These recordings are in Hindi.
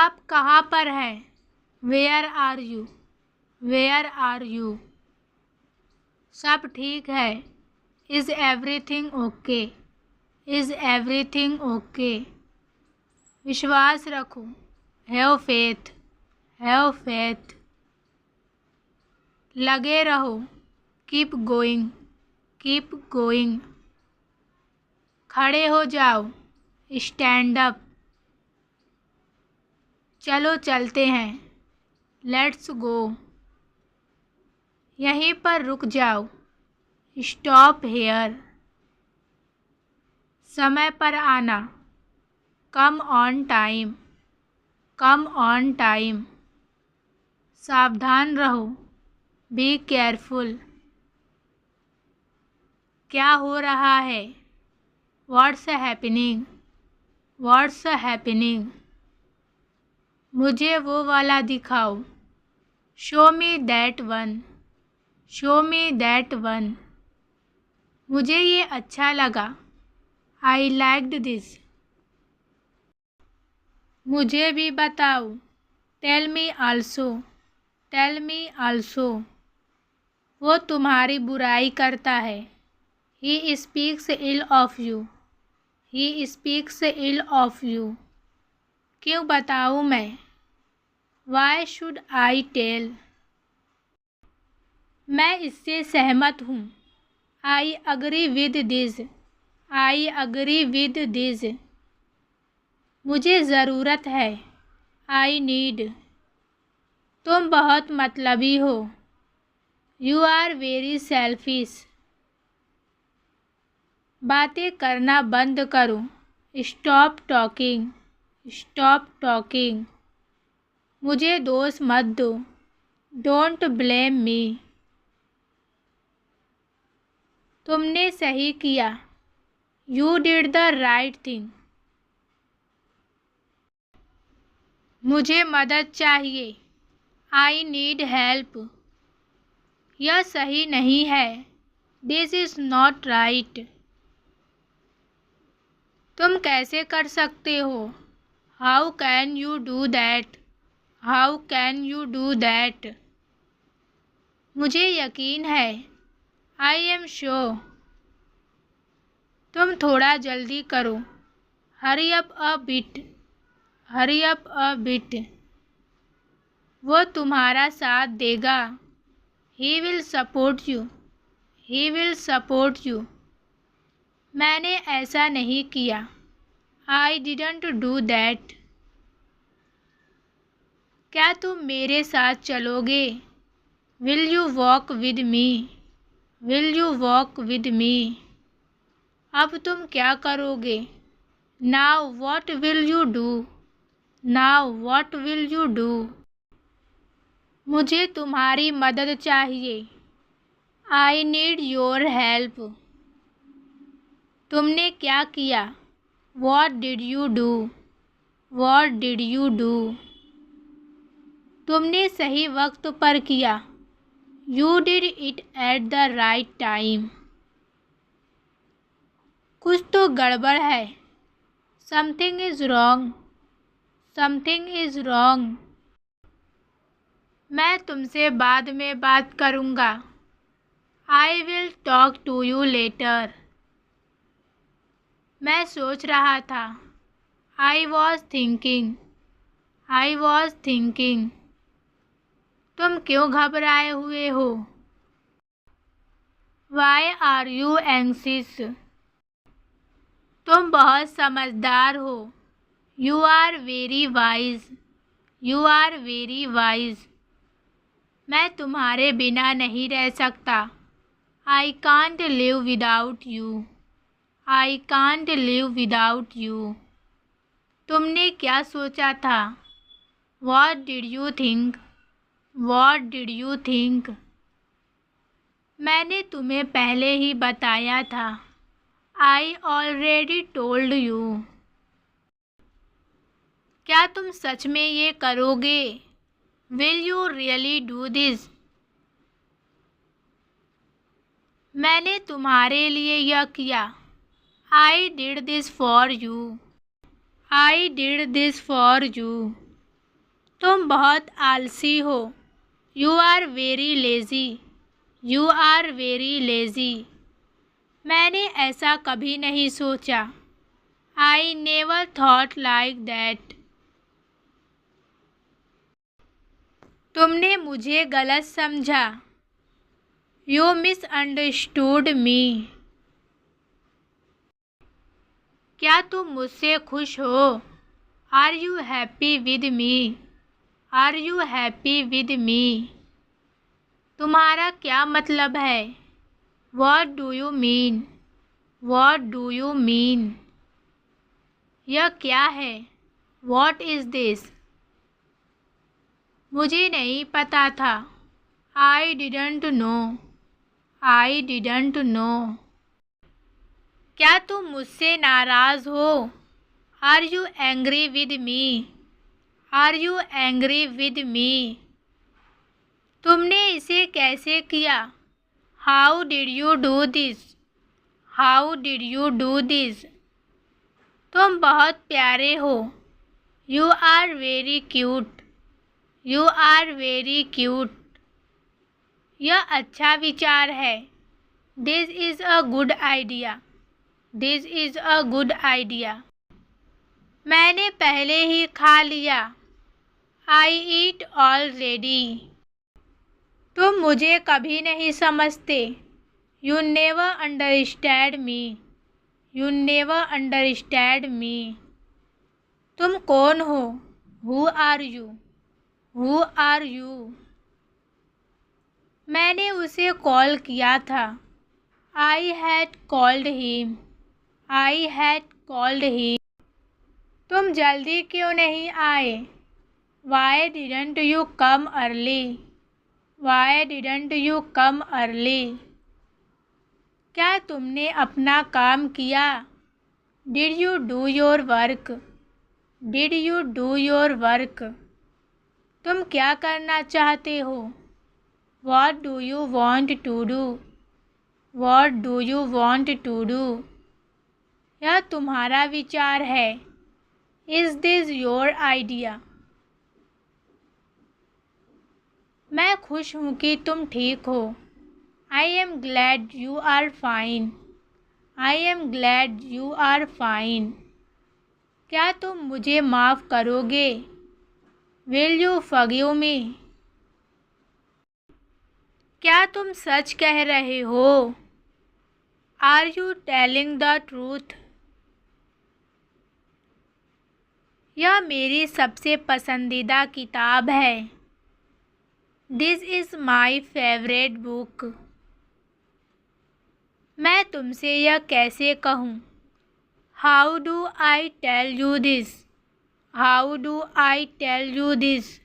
आप कहाँ पर हैं? Where are you? Where are you? सब ठीक है। Is everything okay? Is everything okay? विश्वास रखो। Have faith. Have faith. लगे रहो। Keep going. Keep going. खड़े हो जाओ। Stand up. चलो चलते हैं। Let's go. यहीं पर रुक जाओ। Stop here. समय पर आना। Come on time. Come on time. सावधान रहो। Be careful. क्या हो रहा है? What's happening? What's happening? मुझे वो वाला दिखाओ। Show me that one. Show me that one. मुझे ये अच्छा लगा। I liked this. मुझे भी बताओ। Tell me also. Tell me also. वो तुम्हारी बुराई करता है। He speaks ill of you. He speaks ill of you. क्यों बताऊँ मैं? Why should I tell? मैं इससे सहमत हूँ। I agree with this. I agree with this. मुझे ज़रूरत है। I need. तुम बहुत मतलबी हो। You are very selfish. बातें करना बंद करो। Stop talking. Stop talking. मुझे दोष मत दो। Don't blame me. तुमने सही किया। You did the right thing. मुझे मदद चाहिए। I need help. यह सही नहीं है। This is not right. तुम कैसे कर सकते हो? How can you do that? How can you do that? मुझे यकीन है। I am sure. तुम थोड़ा जल्दी करो। Hurry up a bit. Hari up a bit. वो तुम्हारा साथ देगा। He will support you. He will support you. मैंने ऐसा नहीं किया। I didn't do that. क्या तुम मेरे साथ चलोगे? Will you walk with me? Will you walk with me? अब तुम क्या करोगे? Now what will you do? Now what will you do? मुझे तुम्हारी मदद चाहिए। I need your help. तुमने क्या किया? What did you do? What did you do? तुमने सही वक्त पर किया। You did it at the right time. कुछ तो गड़बड़ है। Something is wrong. Something is wrong. मैं तुमसे बाद में बात करूँगा। I will talk to you later. मैं सोच रहा था। I was thinking. I was thinking. तुम क्यों घबराए हुए हो? Why are you anxious? तुम बहुत समझदार हो। You are very wise. You are very wise. मैं तुम्हारे बिना नहीं रह सकता। I can't live without you. I can't live without you. तुमने क्या सोचा था? What did you think? What did you think? मैंने तुम्हें पहले ही बताया था। I already told you. क्या तुम सच में ये करोगे? Will you really do this? मैंने तुम्हारे लिए यह किया। I did this for you. I did this for you. तुम बहुत आलसी हो। You are very lazy. You are very lazy. मैंने ऐसा कभी नहीं सोचा। I never thought like that. तुमने मुझे गलत समझा। You misunderstood me. क्या तुम मुझसे खुश हो? Are you happy with me? Are you happy with me? तुम्हारा क्या मतलब है? What do you mean? What do you mean? यह क्या है? What is this? मुझे नहीं पता था। I didn't know. I didn't know. क्या तुम मुझसे नाराज़ हो? Are you angry with me? Are you angry with me? तुमने इसे कैसे किया? How did you do this? How did you do this? तुम बहुत प्यारे हो। You are very cute. You are very cute. यह अच्छा विचार है। This is a good idea. This is a good idea. मैंने पहले ही खा लिया। I eat already. तुम मुझे कभी नहीं समझते। You never understand me. You never understand me. तुम कौन हो? Who are you? Who are you? मैंने उसे कॉल किया था। I had called him. I had called him. तुम जल्दी क्यों नहीं आए? Why didn't you come early? Why didn't you come early? क्या तुमने अपना काम किया? Did you do your work? Did you do your work? तुम क्या करना चाहते हो? What do you want to do? What do you want to do? यह तुम्हारा विचार है। Is this your idea? मैं खुश हूँ कि तुम ठीक हो। I am glad you are fine. I am glad you are fine. क्या तुम मुझे माफ़ करोगे? Will you forgive me? क्या तुम सच कह रहे हो? Are you telling the truth? यह मेरी सबसे पसंदीदा किताब है। This is my favourite book. मैं तुमसे यह कैसे कहूँ? How do I tell you this? How do I tell you this?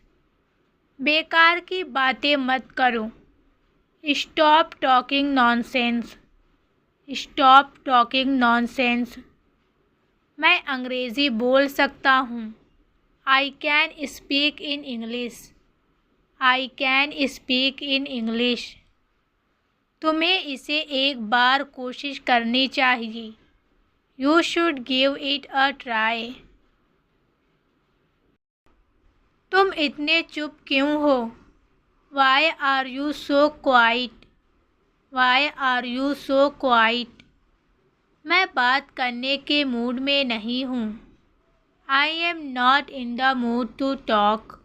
बेकार की बातें मत करो। Stop talking nonsense. Stop talking nonsense. मैं अंग्रेज़ी बोल सकता हूँ। I can speak in English. I can speak in English. तुम्हें इसे एक बार कोशिश करनी चाहिए। You should give it a try. तुम इतने चुप क्यों हो? Why are you so quiet? Why are you so quiet? मैं बात करने के मूड में नहीं हूँ। I am not in the mood to talk.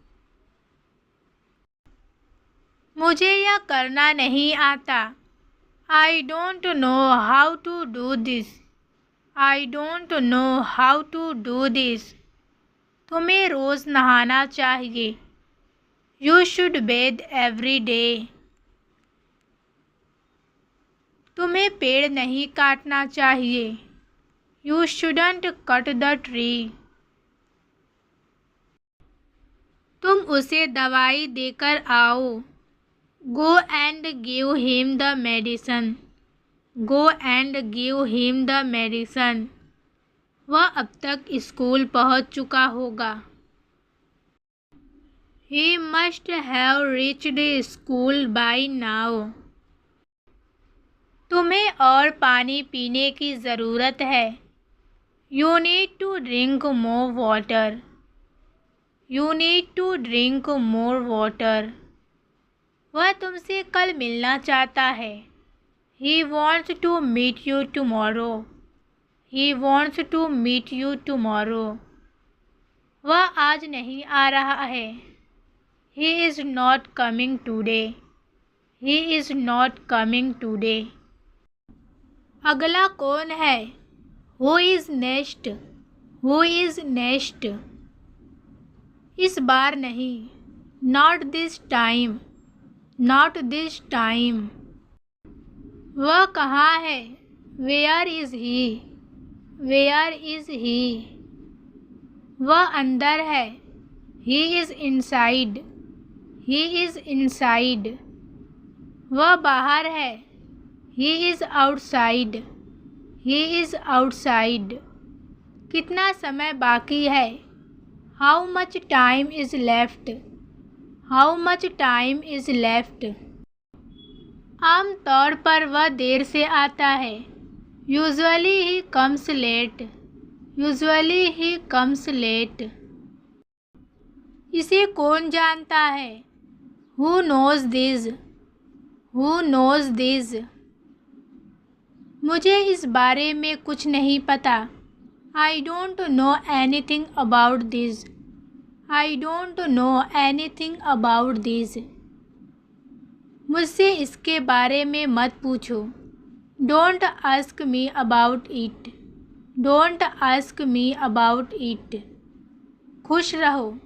मुझे यह करना नहीं आता। I don't know how to do this. I don't know how to do this. तुम्हें रोज़ नहाना चाहिए। You should bathe every day. तुम्हें पेड़ नहीं काटना चाहिए। You shouldn't cut the tree. तुम उसे दवाई देकर आओ। Go and give him the medicine. Go and give him the medicine. वह अब तक स्कूल पहुंच चुका होगा। He must have reached school by now. तुम्हें और पानी पीने की ज़रूरत है। You need to drink more water. You need to drink more water. वह तुमसे कल मिलना चाहता है। He wants to meet you tomorrow. He wants to meet you tomorrow. वह आज नहीं आ रहा है। He is not coming today. He is not coming today. अगला कौन है? Who is next? Who is next? इस बार नहीं। Not this time. Not this time. वह कहाँ है? Where is he? Where is ही? वह अंदर है। He is inside. He is inside. वह बाहर है। He is outside. He is outside. कितना समय बाकी है? How much time is left? How much time is left? आमतौर पर वह देर से आता है। Usually he comes late. Usually he comes late. इसे कौन जानता है? Who knows this? Who knows this? मुझे इस बारे में कुछ नहीं पता। I don't know anything about this. I don't know anything about this. मुझसे इसके बारे में मत पूछो। Don't ask me about it. Don't ask me about it. खुश रहो।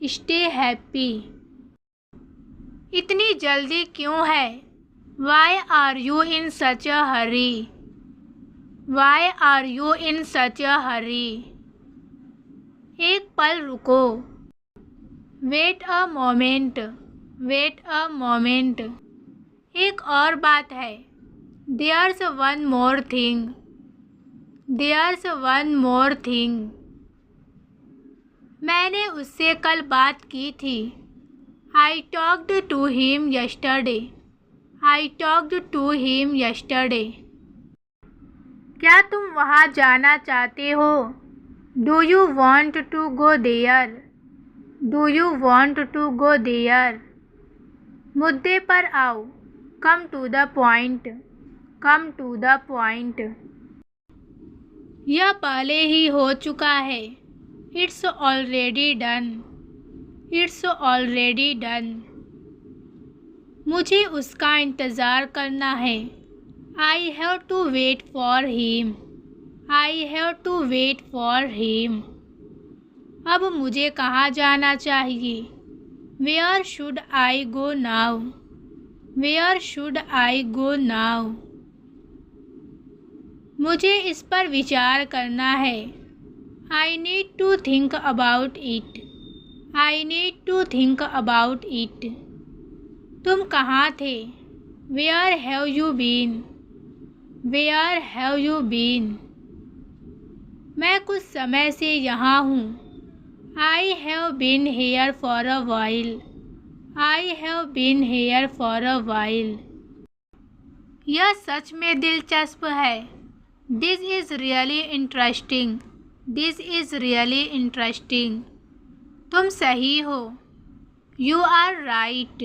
Stay happy. इतनी जल्दी क्यों है? Why are you in such a hurry? Why are you in such a hurry? एक पल रुको। Wait a moment. Wait a moment. एक और बात है। There's one more thing. There's one more thing. मैंने उससे कल बात की थी। I talked to him yesterday. I talked to him yesterday. क्या तुम वहाँ जाना चाहते हो? Do you want to go there? Do you want to go there? मुद्दे पर आओ। Come to the point. Come to the point. यह पहले ही हो चुका है। It's already done. It's already done. मुझे उसका इंतज़ार करना है। I have to wait for him. I have to wait for him. अब मुझे कहाँ जाना चाहिए? Where should I go now? Where should I go now? मुझे इस पर विचार करना है। I need to think about it. I need to think about it. तुम कहाँ थे? Where have you been? Where have you been? मैं कुछ समय से यहाँ हूँ। I have been here for a while. I have been here for a while. यह सच में दिलचस्प है। This is really interesting. This is really interesting. तुम सही हो। You are right.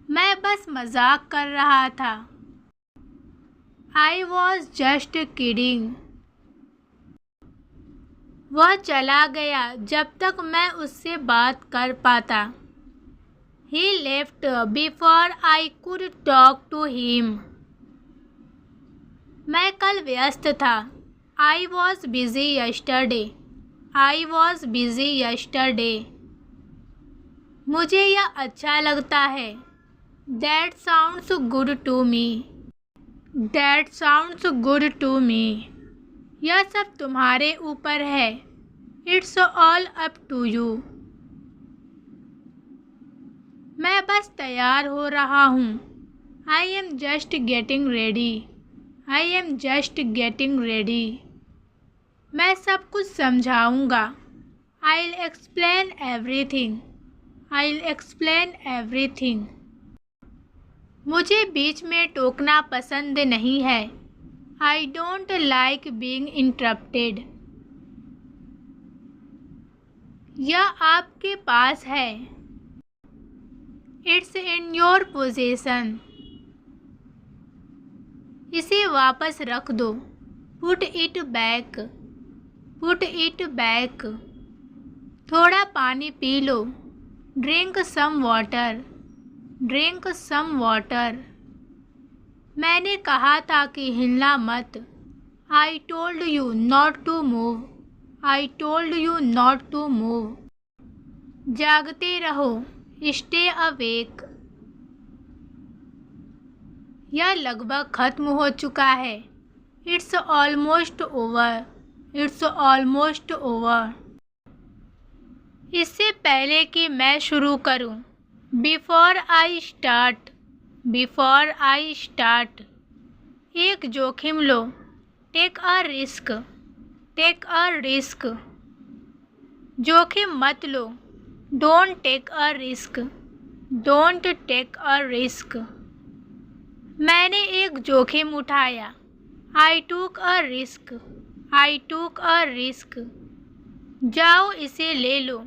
मैं बस मजाक कर रहा था। I was just kidding. वह चला गया जब तक मैं उससे बात कर पाता। He left before I could talk to him. मैं कल व्यस्त था। I was busy yesterday. I was busy yesterday. मुझे यह अच्छा लगता है। That sounds good to me. That sounds good to me. यह सब तुम्हारे ऊपर है। It's all up to you. मैं बस तैयार हो रहा हूँ। I am just getting ready. I am just getting ready. मैं सब कुछ समझाऊँगा। I'll explain everything. I'll explain everything. मुझे बीच में टोकना पसंद नहीं है। I don't like being interrupted. यह आपके पास है। It's in your possession. इसे वापस रख दो। Put it back. Put it back. थोड़ा पानी पी लो। Drink some water. Drink some water. मैंने कहा था कि हिलना मत। I told you not to move. I told you not to move. जागते रहो। Stay awake. यह लगभग खत्म हो चुका है। It's almost over. It's almost over. इससे पहले कि मैं शुरू करूं, before I start. Before I start. एक जोखिम लो। Take a risk. Take a risk. जोखिम मत लो। Don't take a risk. Don't take a risk. मैंने एक जोखिम उठाया। आई टूक अ रिस्क। आई टूक अ रिस्क। जाओ इसे ले लो।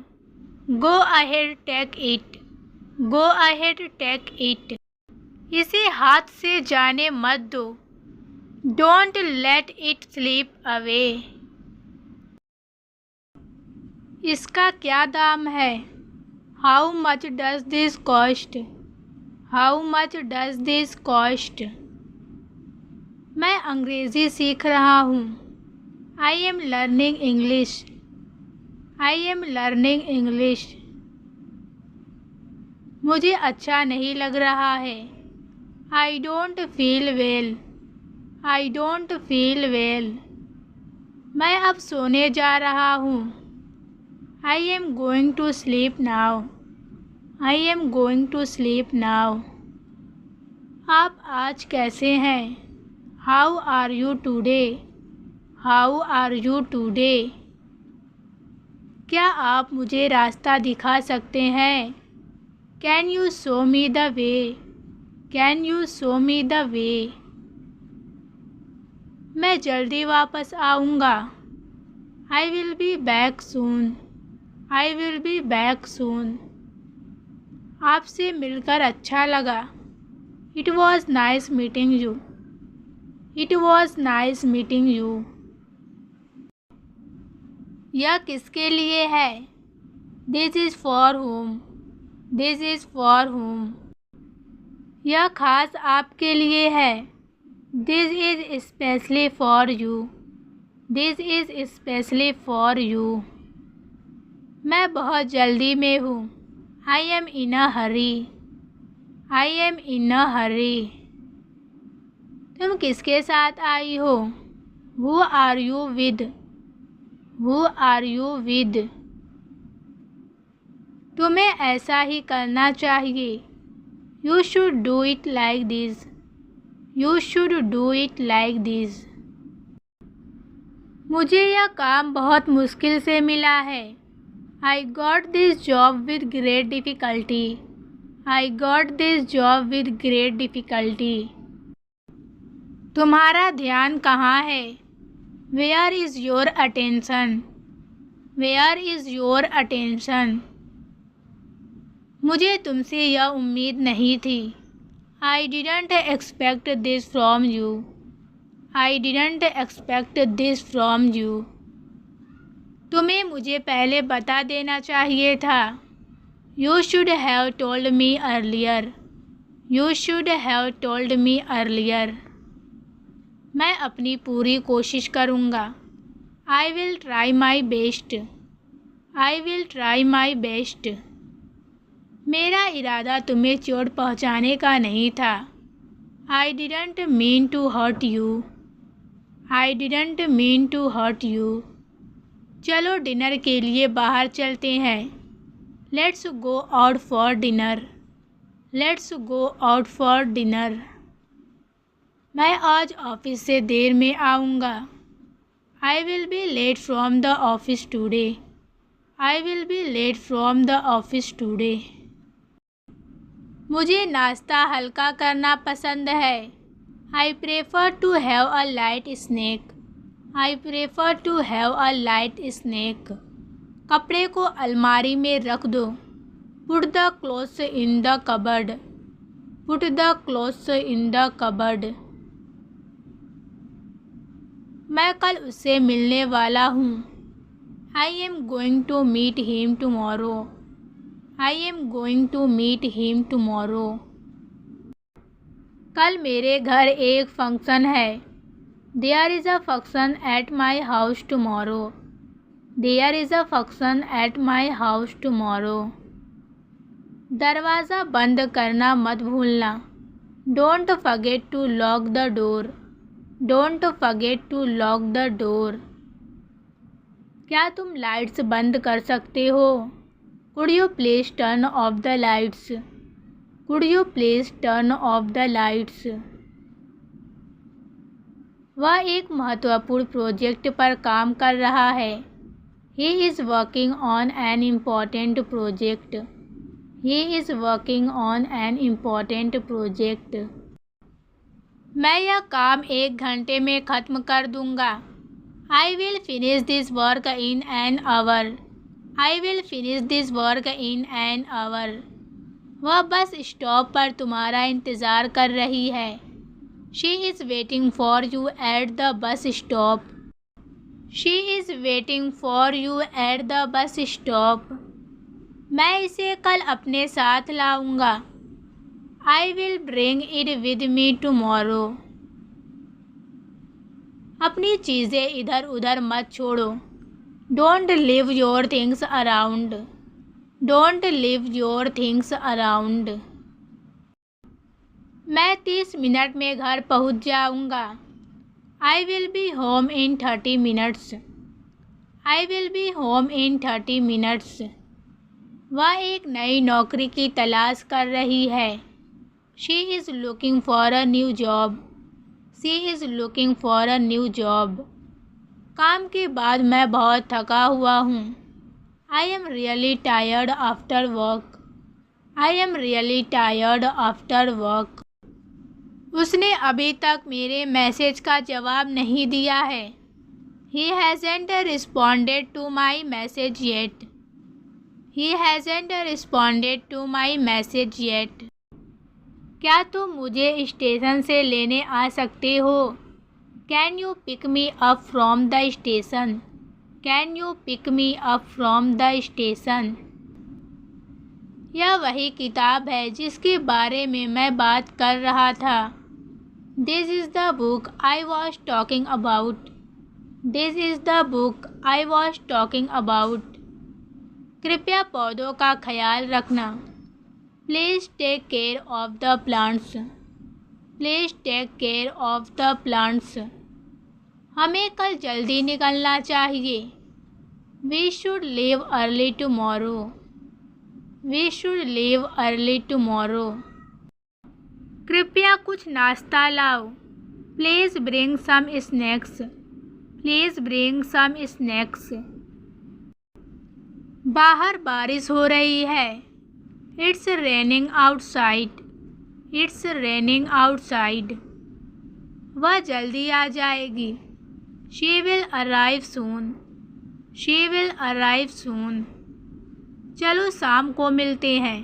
Go ahead take it. Go ahead take it. इसे हाथ से जाने मत दो। Don't let it slip away. इसका क्या दाम है? How much does this cost? How much does this cost? मैं अंग्रेज़ी सीख रहा हूँ। I am learning English. I am learning English. मुझे अच्छा नहीं लग रहा है। I don't feel well. I don't feel well. मैं अब सोने जा रहा हूँ। I am going to sleep now. I am going to sleep now. आप आज कैसे हैं? How are you today? How are you today? क्या आप मुझे रास्ता दिखा सकते हैं? Can you show me the way? Can you show me the way? मैं जल्दी वापस आऊँगा। I will be back soon. I will be back soon. आपसे मिलकर अच्छा लगा। It was nice meeting you. It was nice meeting you. यह किसके लिए है? This is for home. This is for home. यह खास आपके लिए है। This is specially for you. This is specially for you. मैं बहुत जल्दी में हूँ। I am in a hurry. I am in a hurry. तुम किसके साथ आई हो? Who are you with? Who are you with? तुम्हें ऐसा ही करना चाहिए। You should do it like this. You should do it like this. मुझे यह काम बहुत मुश्किल से मिला है। I got this job with great difficulty. I got this job with great difficulty. तुम्हारा ध्यान कहाँ है? Where is your attention? Where is your attention? मुझे तुमसे यह उम्मीद नहीं थी। I didn't expect this from you. I didn't expect this from you. तुम्हें मुझे पहले बता देना चाहिए था। You should have told me earlier. You should have told me earlier. मैं अपनी पूरी कोशिश करूँगा। I will try my best. I will try my best. मेरा इरादा तुम्हें चोट पहुँचाने का नहीं था। I didn't mean to hurt you. I didn't mean to hurt you. चलो डिनर के लिए बाहर चलते हैं। Let's go out for dinner. Let's go out for dinner. मैं आज ऑफिस से देर में आऊँगा। I will be late from the office today. I will be late from the office today. मुझे नाश्ता हल्का करना पसंद है। I prefer to have a light snack. I prefer to have a light snack. कपड़े को अलमारी में रख दो। Put the clothes in the cupboard. Put the clothes in the cupboard. मैं कल उससे मिलने वाला हूँ। I am going to meet him tomorrow. I am going to meet him tomorrow. कल मेरे घर एक फंक्शन है। There is a function at my house tomorrow. There is a function at my house tomorrow. दरवाज़ा बंद करना मत भूलना। Don't forget to lock the door. Don't forget to lock the door. क्या तुम लाइट्स बंद कर सकते हो? Could you please turn off the lights? Could you please turn off the lights? वह एक महत्वपूर्ण प्रोजेक्ट पर काम कर रहा है। He is working on an important project. He is working on an important project. मैं यह काम 1 घंटे में ख़त्म कर दूंगा। I will finish this work in an hour. I will finish this work in an hour. वह बस स्टॉप पर तुम्हारा इंतज़ार कर रही है। She is waiting for you at the bus stop. She is waiting for you at the bus stop. मैं इसे कल अपने साथ लाऊंगा। I will bring it with me tomorrow. अपनी चीज़ें इधर उधर मत छोड़ो। Don't leave your things around. Don't leave your things around. मैं 30 मिनट में घर पहुंच जाऊंगा। आई will B home in 30 minutes. I will B home in 30 minutes. वह एक नई नौकरी की तलाश कर रही है। She is looking for a new job. She is looking for a new job. काम के बाद मैं बहुत थका हुआ हूँ। I am really tired after work. I am really tired after work. उसने अभी तक मेरे मैसेज का जवाब नहीं दिया है। He hasn't responded to my message yet. He hasn't responded to my message yet. क्या तुम मुझे स्टेशन से लेने आ सकते हो? Can you pick me up from the station? Can you pick me up from the station? यह वही किताब है जिसके बारे में मैं बात कर रहा था। This is the book I was talking about. This is the book I was talking about. कृपया पौधों का ख्याल रखना। Please take care of the plants. Please take care of the plants. हमें कल जल्दी निकलना चाहिए। We should leave early tomorrow. We should leave early tomorrow. कृपया कुछ नाश्ता लाओ। Please bring some snacks. Please bring some snacks. बाहर बारिश हो रही है। It's raining outside. It's raining outside. वह जल्दी आ जाएगी। She will arrive soon. She will arrive soon. चलो शाम को मिलते हैं।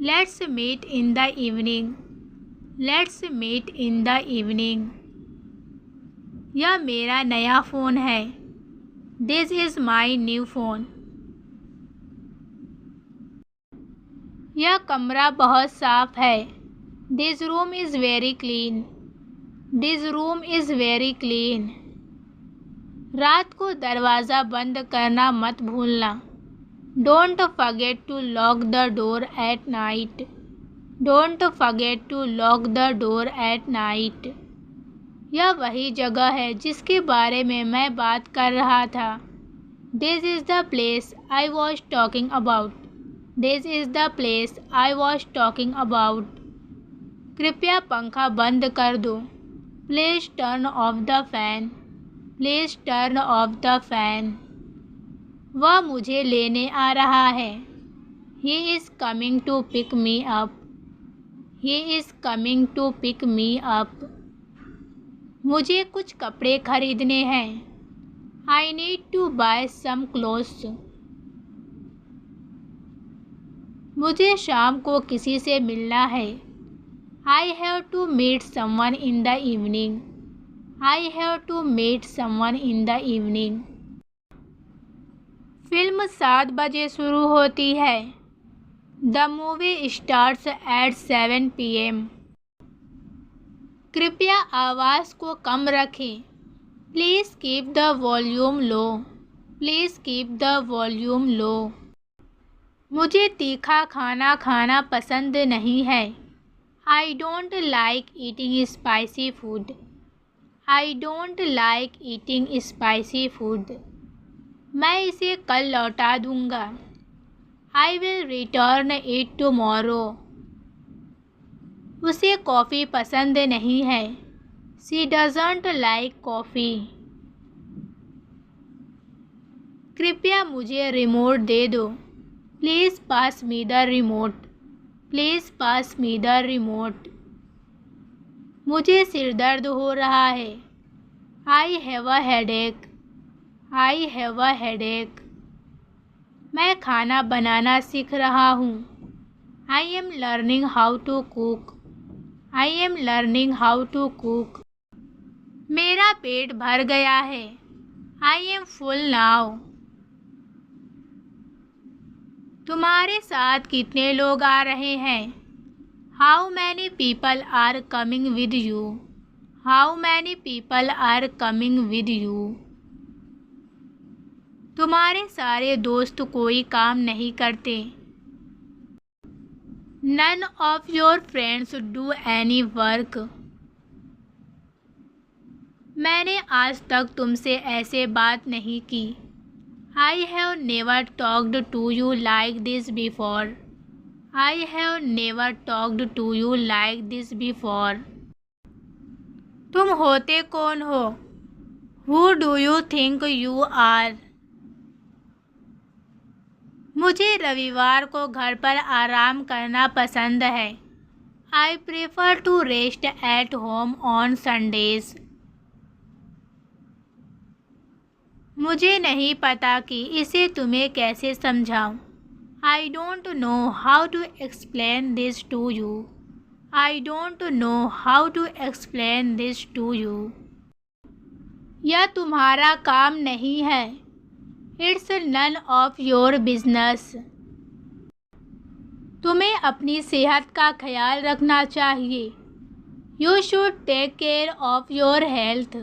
Let's meet in the evening. Let's meet in the evening. यह मेरा नया फ़ोन है। This is my new phone. यह कमरा बहुत साफ है। This room is very clean. This room is very clean. रात को दरवाज़ा बंद करना मत भूलना। Don't forget to lock the door at night. Don't forget to lock the door at night. यह वही जगह है जिसके बारे में मैं बात कर रहा था। This is the place I was talking about. This is the place I was talking about. कृपया पंखा बंद कर दो। Please turn off the fan. Please turn off the fan. वह मुझे लेने आ रहा है। He is coming to pick me up. He is coming to pick me up. मुझे कुछ कपड़े खरीदने हैं। I need to buy some clothes. मुझे शाम को किसी से मिलना है। I have to meet someone in the evening. I have to meet someone in the evening. Film 7 बजे शुरू होती है। The movie starts at 7 p.m. कृपया आवाज़ को कम रखें। Please keep the volume low. Please keep the volume low. मुझे तीखा खाना खाना पसंद नहीं है। I don't like eating spicy food. I don't like eating spicy food. मैं इसे कल लौटा दूँगा। I will return it tomorrow. उसे कॉफ़ी पसंद नहीं है। She doesn't like coffee. कृपया मुझे रिमोट दे दो। Please pass me the remote. Please pass me the remote. मुझे सिर दर्द हो रहा है। I have a headache. I have a headache. मैं खाना बनाना सीख रहा हूँ। I am learning how to cook. I am learning how to cook. मेरा पेट भर गया है। I am full now. तुम्हारे साथ कितने लोग आ रहे हैं? How many people are coming with you? How many people are coming with you? तुम्हारे सारे दोस्त कोई काम नहीं करते। None of your friends do any work. मैंने आज तक तुमसे ऐसे बात नहीं की। I have never talked to you like this before. I have never talked to you like this before. तुम होते कौन हो? Who do you think you are? मुझे रविवार को घर पर आराम करना पसंद है। I prefer to rest at home on Sundays. मुझे नहीं पता कि इसे तुम्हें कैसे समझाऊं। I don't know how to explain this to you. I don't know how to explain this to you. यह तुम्हारा काम नहीं है। It's none of your business. तुम्हें अपनी सेहत का ख्याल रखना चाहिए। You should take care of your health.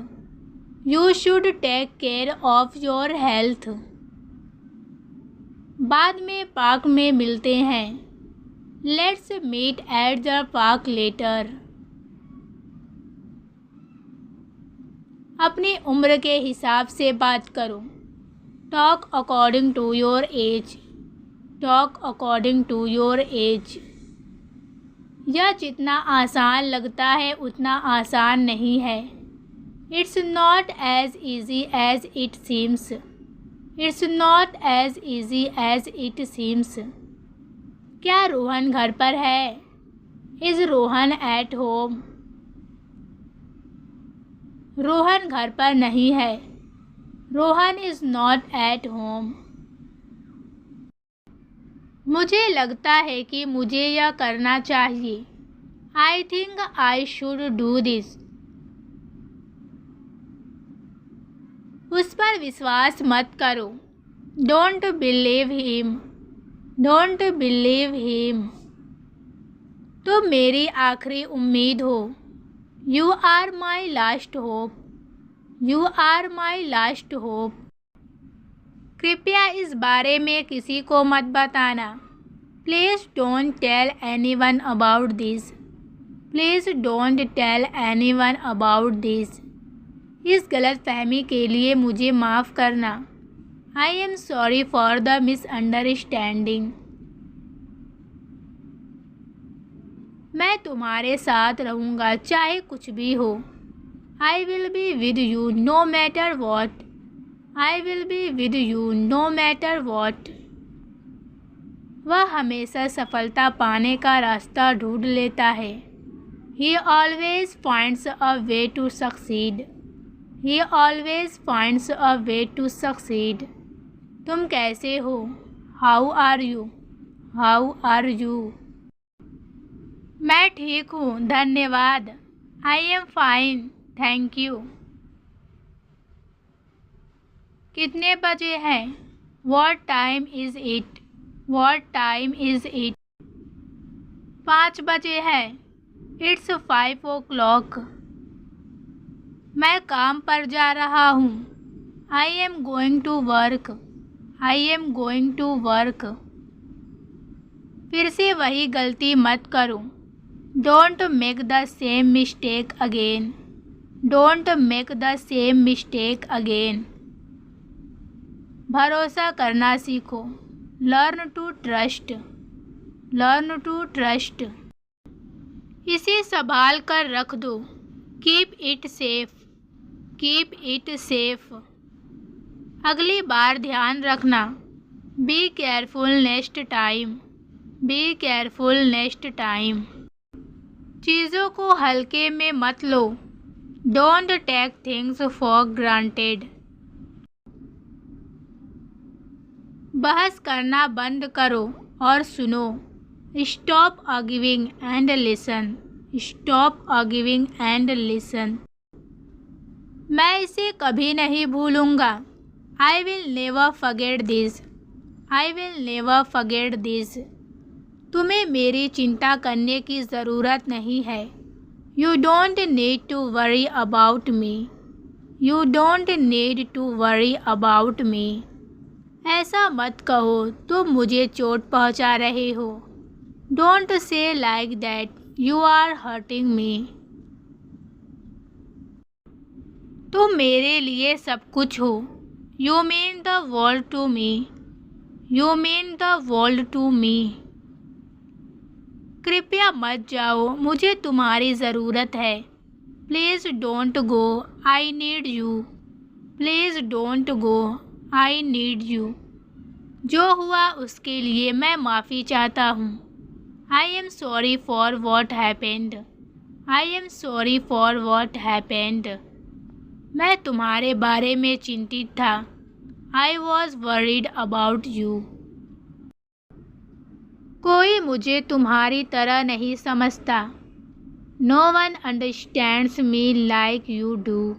You should take care of your health. बाद में पार्क में मिलते हैं। Let's meet at the park later. अपनी उम्र के हिसाब से बात करो। Talk according to your age. Talk according to your age. यह जितना आसान लगता है उतना आसान नहीं है। It's not as easy as it seems. It's not as easy as it seems. क्या रोहन घर पर है? Is Rohan at home? Rohan घर पर नहीं है। Rohan is not at home. मुझे लगता है कि मुझे यह करना चाहिए। I think I should do this. उस पर विश्वास मत करो। Don't believe him. Don't believe him. तुम मेरी आखिरी उम्मीद हो। You are my last hope. You are my last hope. कृपया इस बारे में किसी को मत बताना। Please don't tell anyone about this. Please don't tell anyone about this. इस गलतफहमी के लिए मुझे माफ़ करना। I am sorry for the misunderstanding. मैं तुम्हारे साथ रहूँगा चाहे कुछ भी हो। I will be with you no matter what. I will be with you no matter what. वह हमेशा सफलता पाने का रास्ता ढूंढ लेता है। He always finds a way to succeed. He always finds a way to succeed. तुम कैसे हो? How are you? How are you? मैं ठीक हूँ, धन्यवाद। I am fine, thank you. कितने बजे हैं? What time is it? What time is it? 5 बजे है। It's 5 o'clock. मैं काम पर जा रहा हूँ। I am going to work. I am going to work. फिर से वही गलती मत करो। Don't make the same mistake again. Don't make the same mistake again. भरोसा करना सीखो। Learn to trust. Learn to trust. इसे संभाल कर रख दो। Keep it safe. Keep it safe. अगली बार ध्यान रखना। Be careful next time. Be careful next time. चीज़ों को हल्के में मत लो। Don't take things for granted. बहस करना बंद करो और सुनो। Stop arguing and listen. Stop arguing and listen. मैं इसे कभी नहीं भूलूंगा। I will never forget this. I will never forget this. तुम्हें मेरी चिंता करने की ज़रूरत नहीं है। You don't need to worry about me. You don't need to worry about me. ऐसा मत कहो, तुम मुझे चोट पहुंचा रहे हो। Don't say like that. You are hurting me. तुम मेरे लिए सब कुछ हो। You mean the world to me. You mean the world to me. कृपया मत जाओ, मुझे तुम्हारी ज़रूरत है। Please don't go, I need you. Please don't go, I need you. जो हुआ उसके लिए मैं माफ़ी चाहता हूँ। I am sorry for what happened. I am sorry for what happened. मैं तुम्हारे बारे में चिंतित था। I was worried about you. कोई मुझे तुम्हारी तरह नहीं समझता। No one understands me like you do.